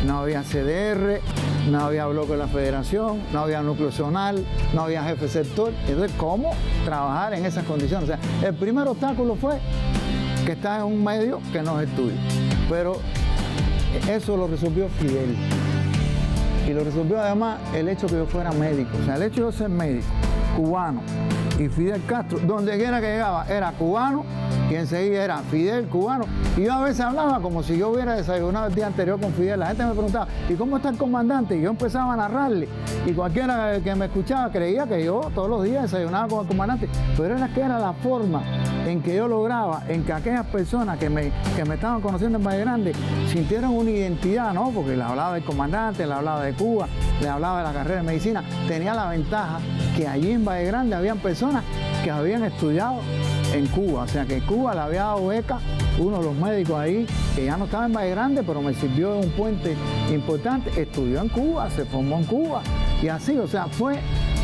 no había CDR, no había bloque de la federación, no había núcleo zonal, no había jefe sector. Entonces, ¿cómo trabajar en esas condiciones? O sea, el primer obstáculo fue que estás en un medio que no es el tuyo. Pero eso lo resolvió Fidel. Y lo resolvió además el hecho que yo fuera médico. O sea, el hecho de yo ser médico, cubano, y Fidel Castro, donde quiera que llegaba, era cubano, y enseguida era Fidel, cubano. Y yo a veces hablaba como si yo hubiera desayunado el día anterior con Fidel. La gente me preguntaba, ¿y cómo está el comandante? Y yo empezaba a narrarle. Y cualquiera que me escuchaba creía que yo todos los días desayunaba con el comandante. Pero era que era la forma en que yo lograba, en que aquellas personas que me estaban conociendo en Valle Grande sintieran una identidad, ¿no? Porque le hablaba del comandante, le hablaba de Cuba, le hablaba de la carrera de medicina. Tenía la ventaja que allí en Valle Grande habían personas que habían estudiado en Cuba, o sea que Cuba le había dado beca, uno de los médicos ahí, que ya no estaba en Valle Grande, pero me sirvió de un puente importante, estudió en Cuba, se formó en Cuba, y así, o sea, fue,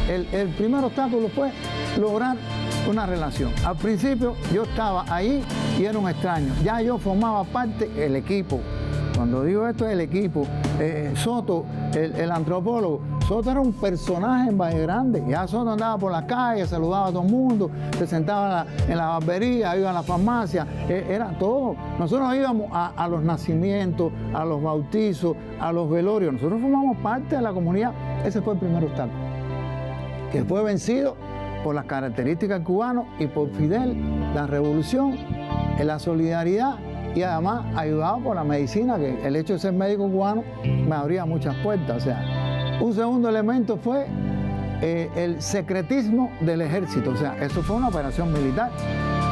el primer obstáculo fue lograr una relación. Al principio yo estaba ahí y era un extraño, ya yo formaba parte del equipo. Cuando digo esto es el equipo, Soto, el antropólogo, Soto era un personaje en Valle Grande. Ya Soto andaba por las calles, saludaba a todo el mundo, se sentaba en la barbería, iba a la farmacia, era todo. Nosotros íbamos a los nacimientos, a los bautizos, a los velorios. Nosotros formamos parte de la comunidad. Ese fue el primer obstáculo, que fue vencido por las características cubanas y por Fidel, la revolución, la solidaridad, y además ayudado por la medicina, que el hecho de ser médico cubano me abría muchas puertas. O sea, un segundo elemento fue el secretismo del ejército. O sea, eso fue una operación militar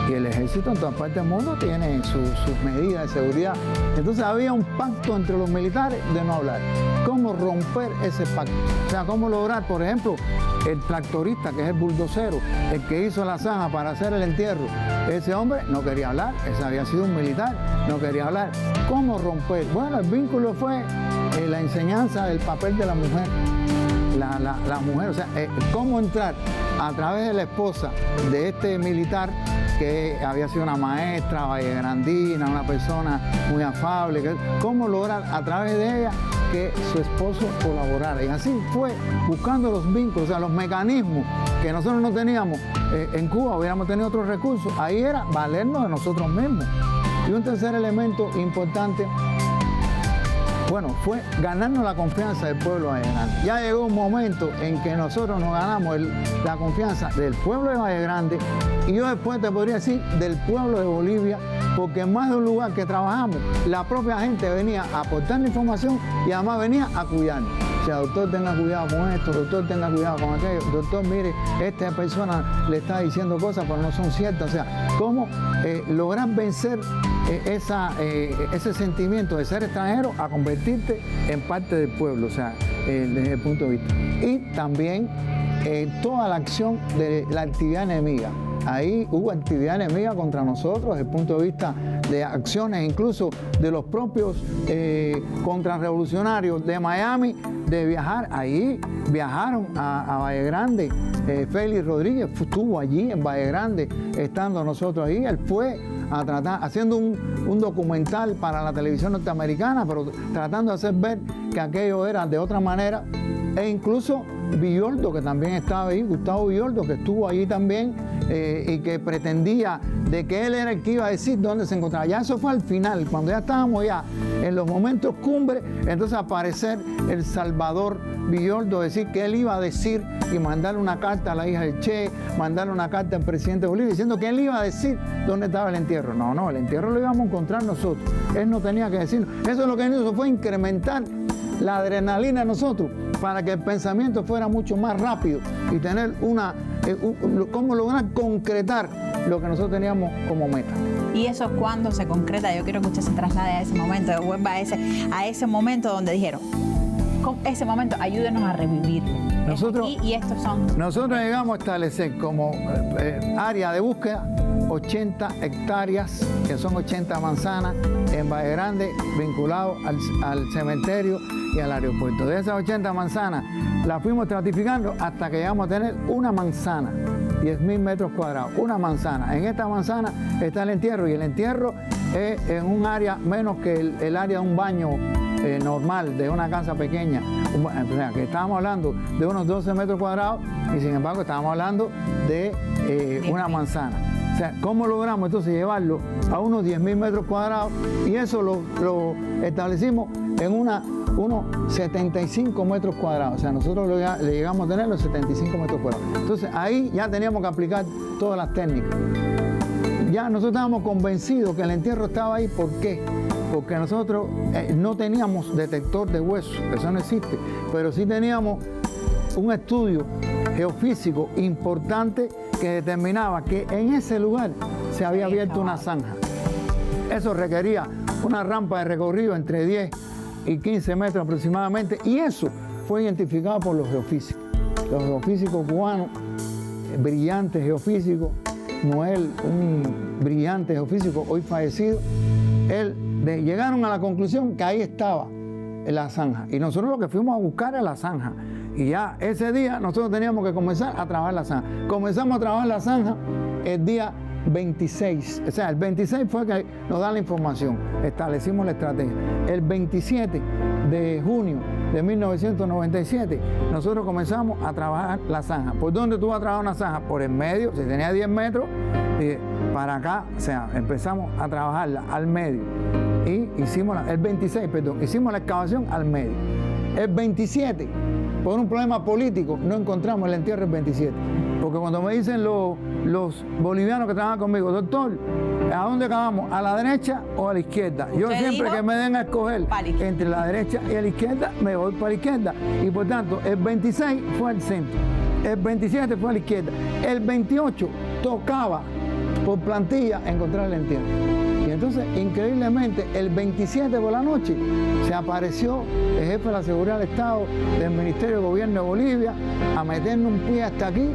y el ejército en todas partes del mundo tiene sus medidas de seguridad. Entonces había un pacto entre los militares de no hablar. ¿Cómo romper ese pacto? O sea, cómo lograr, por ejemplo, el tractorista, que es el buldocero, el que hizo la zanja para hacer el entierro, ese hombre no quería hablar, ese había sido un militar, no quería hablar. ¿Cómo romper? Bueno, el vínculo fue la enseñanza del papel de la mujer. La mujer, o sea, cómo entrar a través de la esposa de este militar, que había sido una maestra vallegrandina, una persona muy afable, cómo lograr a través de ella que su esposo colaborara. Y así fue, buscando los vínculos, o sea, los mecanismos que nosotros no teníamos en Cuba, hubiéramos tenido otros recursos. Ahí era valernos de nosotros mismos. Y un tercer elemento importante, bueno, fue ganarnos la confianza del pueblo de Valle Grande. Ya llegó un momento en que nosotros nos ganamos la confianza del pueblo de Valle Grande, y yo después te podría decir del pueblo de Bolivia, porque en más de un lugar que trabajamos, la propia gente venía a aportar la información y además venía a cuidarnos. O sea, doctor, tenga cuidado con esto, doctor, tenga cuidado con aquello, doctor, mire, esta persona le está diciendo cosas pero no son ciertas. O sea, cómo lograr vencer ese sentimiento de ser extranjero a convertirte en parte del pueblo, o sea, desde el punto de vista. Y también toda la acción de la actividad enemiga. ahí hubo actividad enemiga contra nosotros desde el punto de vista de acciones, incluso de los propios contrarrevolucionarios de Miami, de viajar. Ahí viajaron a Valle Grande. Félix Rodríguez estuvo allí en Valle Grande, estando nosotros ahí. Él fue a tratar, haciendo un documental para la televisión norteamericana, pero tratando de hacer ver que aquello era de otra manera. E incluso Villoldo, que también estaba ahí, Gustavo Villoldo, que estuvo allí también, y que pretendía de que él era el que iba a decir dónde se encontraba. Ya eso fue al final, cuando ya estábamos ya en los momentos cumbre, entonces aparecer el Salvador Villoldo, decir que él iba a decir y mandarle una carta a la hija del Che, mandarle una carta al presidente de Bolivia, diciendo que él iba a decir dónde estaba el entierro. No, el entierro lo íbamos a encontrar nosotros. Él no tenía que decirlo. Eso es lo que hizo, fue incrementar la adrenalina en nosotros para que el pensamiento fuera mucho más rápido y tener cómo lograr concretar lo que nosotros teníamos como meta. ¿Y eso cuándo se concreta? Yo quiero que usted se traslade a ese momento, vuelva a ese momento donde dijeron, con ese momento ayúdenos a revivirlo. Nosotros llegamos a establecer como área de búsqueda 80 hectáreas, que son 80 manzanas, en Valle Grande, vinculados al cementerio y al aeropuerto. De esas 80 manzanas, las fuimos estratificando hasta que llegamos a tener una manzana, 10.000 metros cuadrados, una manzana. En esta manzana está el entierro, y el entierro es en un área menos que el área de un baño normal, de una casa pequeña. O sea, que estábamos hablando de unos 12 metros cuadrados, y sin embargo estábamos hablando de una manzana. O sea, ¿cómo logramos entonces llevarlo a unos 10.000 metros cuadrados? Y eso lo establecimos en unos 75 metros cuadrados. O sea, nosotros le llegamos a tener los 75 metros cuadrados. Entonces, ahí ya teníamos que aplicar todas las técnicas. Ya nosotros estábamos convencidos que el entierro estaba ahí. ¿Por qué? Porque nosotros no teníamos detector de huesos, eso no existe, pero sí teníamos un estudio geofísico importante que determinaba que en ese lugar se había abierto una zanja. Eso requería una rampa de recorrido entre 10 y 15 metros aproximadamente, y eso fue identificado por los geofísicos. Los geofísicos cubanos, brillantes geofísicos, Noel, un brillante geofísico hoy fallecido, llegaron a la conclusión que ahí estaba la zanja, y nosotros lo que fuimos a buscar era la zanja. Y ya ese día nosotros teníamos que comenzar a trabajar la zanja. Comenzamos a trabajar la zanja el día 26. O sea, el 26 fue que nos dan la información. Establecimos la estrategia. El 27 de junio de 1997, nosotros comenzamos a trabajar la zanja. ¿Por dónde tú vas a trabajar una zanja? Por el medio, si tenía 10 metros, para acá, o sea, empezamos a trabajarla al medio. Y hicimos, el 26, perdón, hicimos la excavación al medio. El 27, por un problema político, no encontramos el entierro el 27. Porque cuando me dicen los bolivianos que trabajan conmigo, doctor, ¿a dónde acabamos? ¿A la derecha o a la izquierda? Yo siempre que me den a escoger entre la derecha y la izquierda, me voy para la izquierda. Y por tanto, el 26 fue al centro, el 27 fue a la izquierda, el 28 tocaba por plantilla encontrar el entierro. Y entonces, increíblemente, el 27 por la noche se apareció el jefe de la Seguridad del Estado del Ministerio de Gobierno de Bolivia a meternos un pie hasta aquí,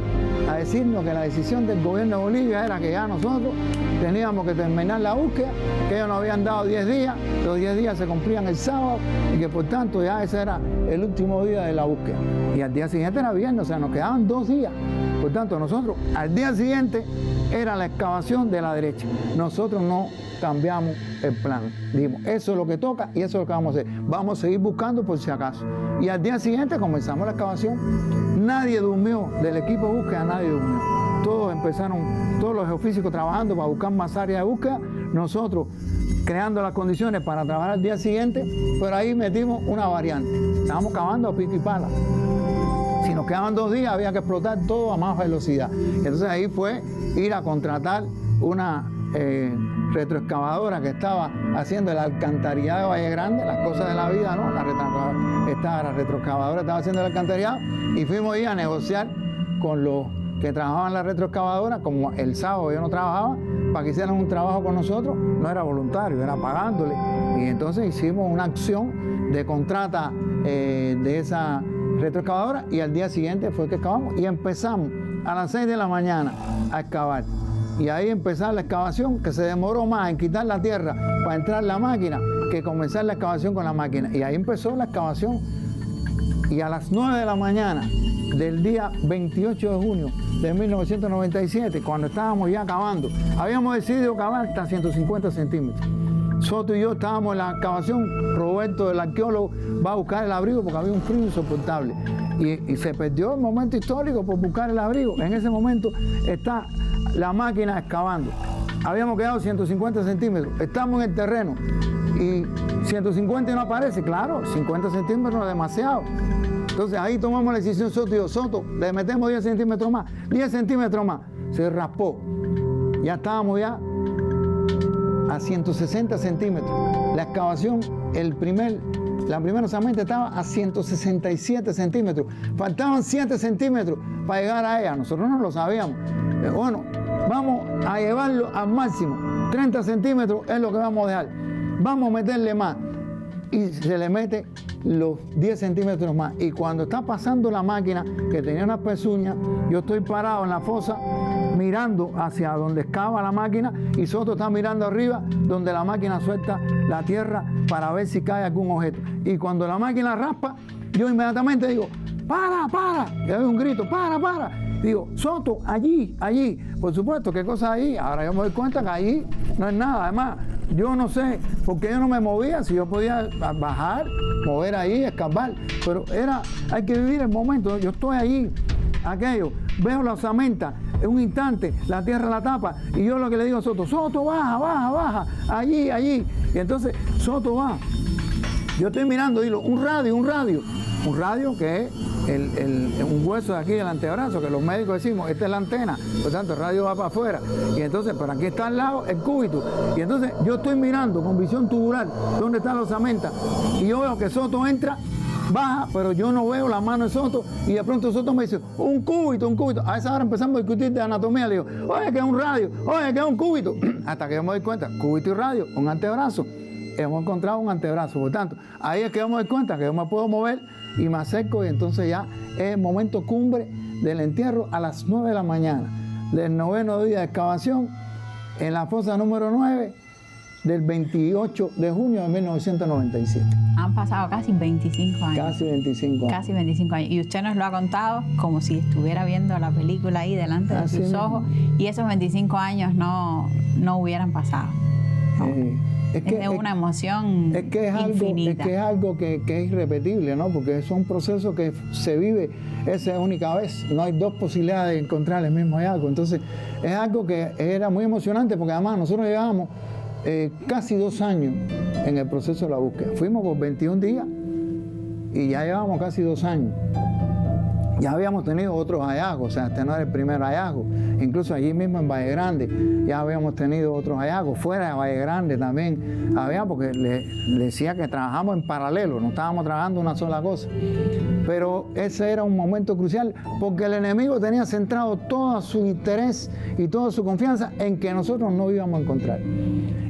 a decirnos que la decisión del Gobierno de Bolivia era que ya nosotros teníamos que terminar la búsqueda, que ellos nos habían dado 10 días, los 10 días se cumplían el sábado, y que por tanto ya ese era el último día de la búsqueda. Y al día siguiente era viernes, o sea, nos quedaban 2 días. Por tanto, nosotros al día siguiente era la excavación de la derecha. Nosotros no cambiamos el plan. Dijimos, eso es lo que toca y eso es lo que vamos a hacer. Vamos a seguir buscando por si acaso. Y al día siguiente comenzamos la excavación. Nadie durmió, del equipo de búsqueda nadie durmió. Todos empezaron, todos los geofísicos trabajando para buscar más áreas de búsqueda. Nosotros creando las condiciones para trabajar al día siguiente, pero ahí metimos una variante. Estábamos cavando a pico y pala. Si nos quedaban 2 días, había que explotar todo a más velocidad. Entonces ahí fue ir a contratar una retroexcavadora que estaba haciendo el alcantarillado de Valle Grande, las cosas de la vida, ¿no? La retroexcavadora estaba haciendo el alcantarillado, y fuimos ahí a negociar con los que trabajaban en la retroexcavadora, como el sábado yo no trabajaba, para que hicieran un trabajo con nosotros. No era voluntario, era pagándole. Y entonces hicimos una acción de contrata de esa retroexcavadora, y al día siguiente fue que excavamos y empezamos a las 6 de la mañana a excavar. Y ahí empezar la excavación, que se demoró más en quitar la tierra para entrar la máquina que comenzar la excavación con la máquina. Y ahí empezó la excavación. Y a las 9 de la mañana del día 28 de junio de 1997, cuando estábamos ya cavando, habíamos decidido cavar hasta 150 centímetros. Soto y yo estábamos en la excavación, Roberto, el arqueólogo, va a buscar el abrigo porque había un frío insoportable. Y se perdió el momento histórico por buscar el abrigo. En ese momento está la máquina excavando. Habíamos quedado 150 centímetros, estamos en el terreno y 150 no aparece, claro, 50 centímetros no es demasiado. Entonces ahí tomamos la decisión Soto y yo, Soto, le metemos 10 centímetros más, 10 centímetros más, se raspó. Ya estábamos ya a 160 centímetros. La excavación, la primera osamenta estaba a 167 centímetros. Faltaban 7 centímetros para llegar a ella. Nosotros no lo sabíamos. Bueno, vamos a llevarlo al máximo. 30 centímetros es lo que vamos a dejar. Vamos a meterle más. Y se le mete los 10 centímetros más. Y cuando está pasando la máquina, que tenía unas pezuñas, yo estoy parado en la fosa mirando hacia donde excava la máquina y Soto está mirando arriba donde la máquina suelta la tierra para ver si cae algún objeto. Y cuando la máquina raspa, yo inmediatamente digo, para. Y hay un grito, para. Digo, Soto, allí. Por supuesto, ¿qué cosa hay? Ahora yo me doy cuenta que allí no es nada. Además, yo no sé por qué yo no me movía, si yo podía bajar, mover ahí, escapar. Pero hay que vivir el momento. Yo estoy allí, aquello, veo la osamenta, en un instante la tierra la tapa y yo lo que le digo a Soto, baja, allí. Y entonces Soto va. Yo estoy mirando, digo, un radio que es un hueso de aquí del antebrazo, que los médicos decimos, esta es la antena, por tanto el radio va para afuera. Y entonces, pero aquí está al lado el cúbito. Y entonces yo estoy mirando con visión tubular dónde está la osamenta y yo veo que Soto entra, baja, pero yo no veo la mano de Soto y de pronto Soto me dice, un cúbito. A esa hora empezamos a discutir de anatomía, le digo, oye, que es un radio, oye, que es un cúbito. Hasta que yo me doy cuenta, cúbito y radio, un antebrazo. Hemos encontrado un antebrazo, por tanto, ahí es que yo me doy cuenta que yo me puedo mover y me acerco y entonces ya es el momento cumbre del entierro a las 9 de la mañana del 9º día de excavación en la fosa número 9 del 28 de junio de 1997. Han pasado casi 25 años. Casi 25 años. Casi 25 años. Y usted nos lo ha contado como si estuviera viendo la película ahí delante de sus ojos y esos 25 años no hubieran pasado. No. Es una emoción infinita. Es algo que es irrepetible, ¿no? Porque son procesos que se vive esa única vez. No hay dos posibilidades de encontrar el mismo hallazgo. Entonces, es algo que era muy emocionante porque además nosotros llevábamos casi 2 años en el proceso de la búsqueda. Fuimos por 21 días y ya llevamos casi 2 años. Ya habíamos tenido otros hallazgos, o sea, este no era el primer hallazgo. Incluso allí mismo en Valle Grande ya habíamos tenido otros hallazgos. Fuera de Valle Grande también había, porque le decía que trabajamos en paralelo, no estábamos trabajando una sola cosa. Pero ese era un momento crucial porque el enemigo tenía centrado todo su interés y toda su confianza en que nosotros no íbamos a encontrar.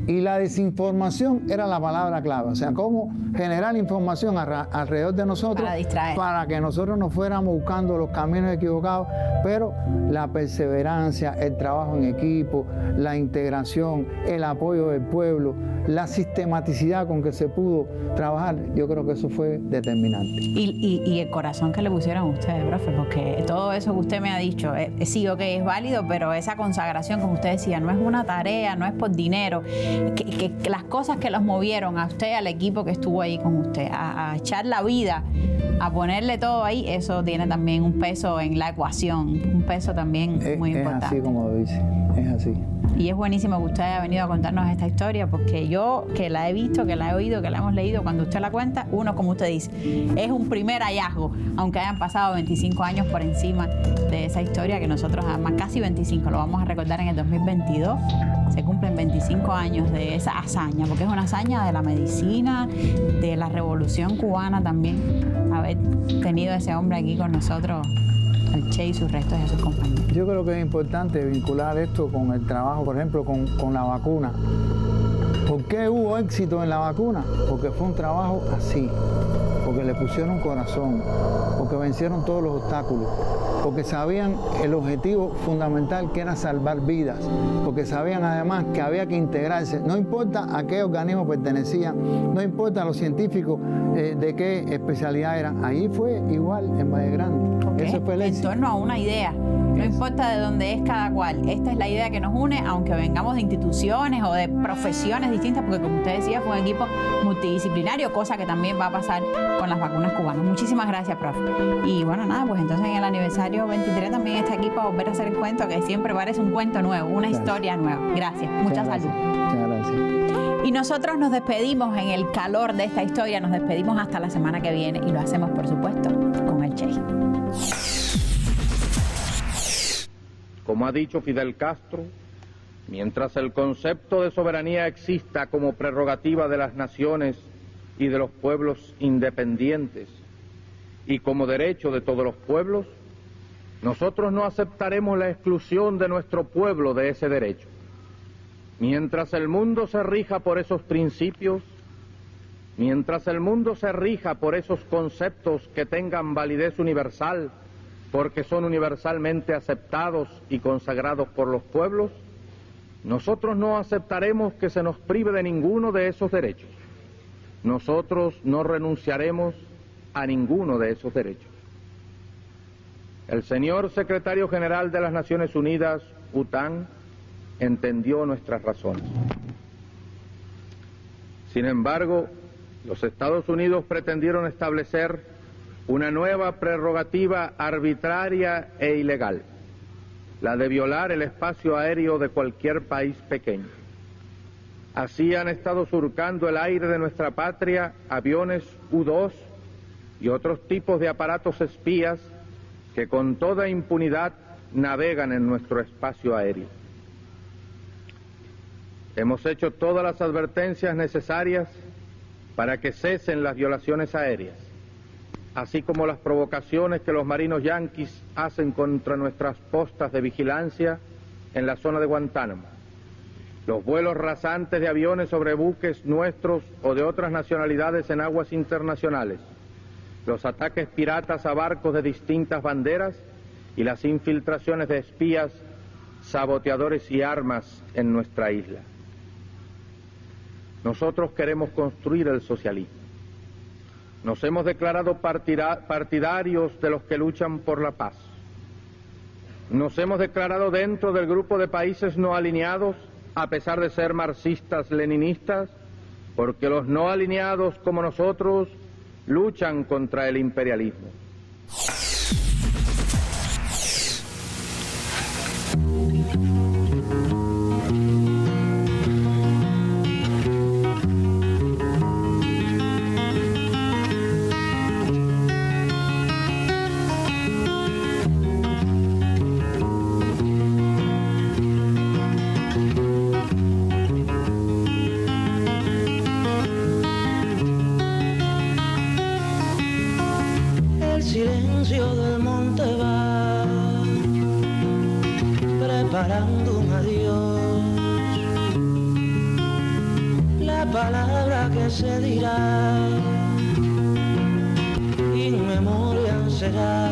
Y la desinformación era la palabra clave, o sea, cómo generar información alrededor de nosotros para que nosotros no fuéramos buscando los caminos equivocados, pero la perseverancia, el trabajo en equipo, la integración, el apoyo del pueblo, la sistematicidad con que se pudo trabajar, yo creo que eso fue determinante. Y el corazón que le pusieron ustedes, profe, porque todo eso que usted me ha dicho, sí, ok, es válido, pero esa consagración, como usted decía, no es una tarea, no es por dinero, que las cosas que los movieron a usted, al equipo que estuvo ahí con usted, a echar la vida, a ponerle todo ahí, eso tiene también un peso en la ecuación, un peso también muy importante. Es así como lo dice, es así. Y es buenísimo que usted haya venido a contarnos esta historia, porque yo, que la he visto, que la he oído, que la hemos leído, cuando usted la cuenta, uno, como usted dice, es un primer hallazgo, aunque hayan pasado 25 años por encima de esa historia, que nosotros además casi 25, lo vamos a recordar en el 2022, se cumplen 25 años de esa hazaña, porque es una hazaña de la medicina, de la revolución cubana también, haber tenido a ese hombre aquí con nosotros, al Che y sus restos y a sus compañeros. Yo creo que es importante vincular esto con el trabajo, por ejemplo, con la vacuna, ¿Por qué hubo éxito en la vacuna? Porque fue un trabajo así, porque le pusieron corazón, porque vencieron todos los obstáculos, porque sabían el objetivo fundamental que era salvar vidas, porque sabían además que había que integrarse, no importa a qué organismo pertenecían, no importa a los científicos de qué especialidad eran, ahí fue igual en Valle Grande. Okay. Ese fue el éxito. En torno a una idea, no importa de dónde es cada cual, esta es la idea que nos une, aunque vengamos de instituciones o de profesiones distintas, porque como usted decía, fue un equipo multidisciplinario, cosa que también va a pasar con las vacunas cubanas. Muchísimas gracias, profe. Y bueno, nada, pues entonces en el aniversario 23 también está aquí para volver a hacer el cuento, que siempre parece un cuento nuevo, una historia nueva. Gracias, mucha salud. Muchas gracias. Y nosotros nos despedimos en el calor de esta historia, nos despedimos hasta la semana que viene y lo hacemos, por supuesto, con el Che. Como ha dicho Fidel Castro, mientras el concepto de soberanía exista como prerrogativa de las naciones y de los pueblos independientes y como derecho de todos los pueblos, nosotros no aceptaremos la exclusión de nuestro pueblo de ese derecho. Mientras el mundo se rija por esos principios, mientras el mundo se rija por esos conceptos que tengan validez universal, porque son universalmente aceptados y consagrados por los pueblos, nosotros no aceptaremos que se nos prive de ninguno de esos derechos. Nosotros no renunciaremos a ninguno de esos derechos. El señor secretario general de las Naciones Unidas, U Thant, entendió nuestras razones. Sin embargo, los Estados Unidos pretendieron establecer una nueva prerrogativa arbitraria e ilegal, la de violar el espacio aéreo de cualquier país pequeño. Así han estado surcando el aire de nuestra patria aviones U-2 y otros tipos de aparatos espías que con toda impunidad navegan en nuestro espacio aéreo. Hemos hecho todas las advertencias necesarias para que cesen las violaciones aéreas, así como las provocaciones que los marinos yanquis hacen contra nuestras postas de vigilancia en la zona de Guantánamo, los vuelos rasantes de aviones sobre buques nuestros o de otras nacionalidades en aguas internacionales, los ataques piratas a barcos de distintas banderas y las infiltraciones de espías, saboteadores y armas en nuestra isla. Nosotros queremos construir el socialismo. Nos hemos declarado partidarios de los que luchan por la paz. Nos hemos declarado dentro del grupo de países no alineados, a pesar de ser marxistas-leninistas, porque los no alineados como nosotros luchan contra el imperialismo. preparando un adiós, la palabra que se dirá, in memoriam será,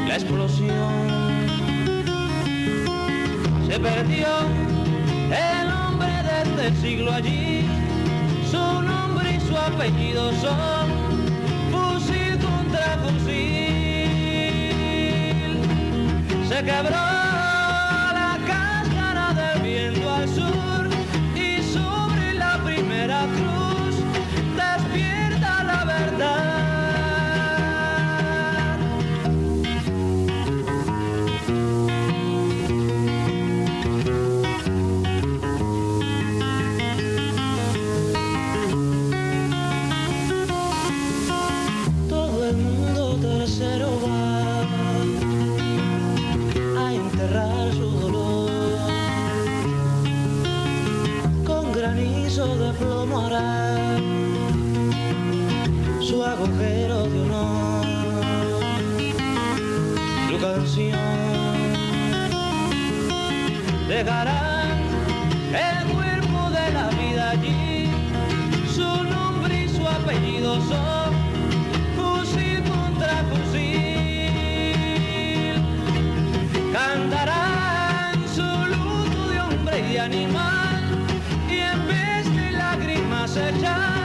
la explosión, se perdió el hombre de este siglo allí, su nombre y su apellido son fusil contra fusil. Se quebró la cáscara del viento al sur y sobre la primera cruz despierta la verdad. Todo el mundo tercero va su dolor, con granizo de plomo hará su agujero de honor, su canción dejarán el cosechar.